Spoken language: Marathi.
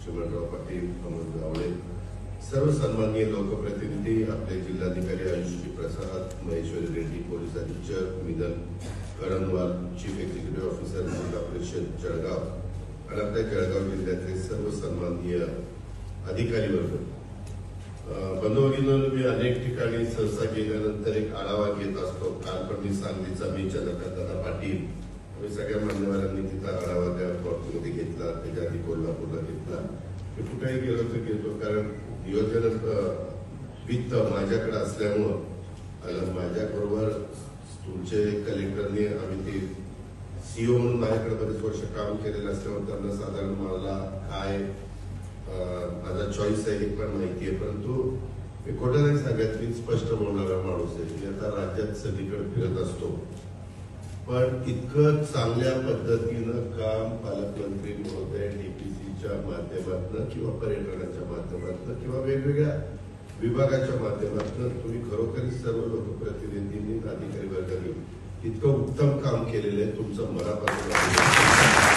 चिमणराव पाटील, अमोल गावडे, सर्व सन्माननीय लोकप्रतिनिधी, आपले जिल्हाधिकारी आयुषी प्रसाद, महेश्वरी रेड्डी, पोलीस अधीक्षक मिदन कळमवार, चीफ एक्झिक्युटिव्ह ऑफिसर, जिल्हा परिषद जळगाव आणि आपल्या जळगाव जिल्ह्यातले सर्व सन्माननीय अधिकारी वर्ग, बंधुभगिनींनो, मी अनेक ठिकाणी सहसा गेल्यानंतर एक आढावा घेत असतो. काल पण मी सांगलीचा दादा पाटील आम्ही सगळ्या मान्यवरांनी तिथं आढावा त्या कॉर्टमध्ये घेतला, त्याच्या आधी कोल्हापूरला घेतला. मी कुठेही गेलो तर घेतो, कारण नियोजन वित्त माझ्याकडे असल्यामुळं माझ्याबरोबर तुमचे कलेक्टरने आम्ही ते सीओ म्हणून माझ्याकडे बरेच वर्ष काम केलेलं असल्यामुळे त्यांना साधारण मला काय माझा चॉईस आहे हे पण माहिती आहे. परंतु मी खोटं नाही सांगत, मी स्पष्ट बोलणारा माणूस आहे. मी आता राज्यात सगळीकडे फिरत असतो, पण इतकं चांगल्या पद्धतीनं काम पालकमंत्री महोदय डीपीसीच्या माध्यमातून किंवा पर्यटनाच्या माध्यमातून किंवा वेगवेगळ्या विभागाच्या माध्यमातून तुम्ही खरोखर सर्व लोकप्रतिनिधींनी अधिकारी वर्गाने इतकं उत्तम काम केलेलं आहे. तुमचं मनापासून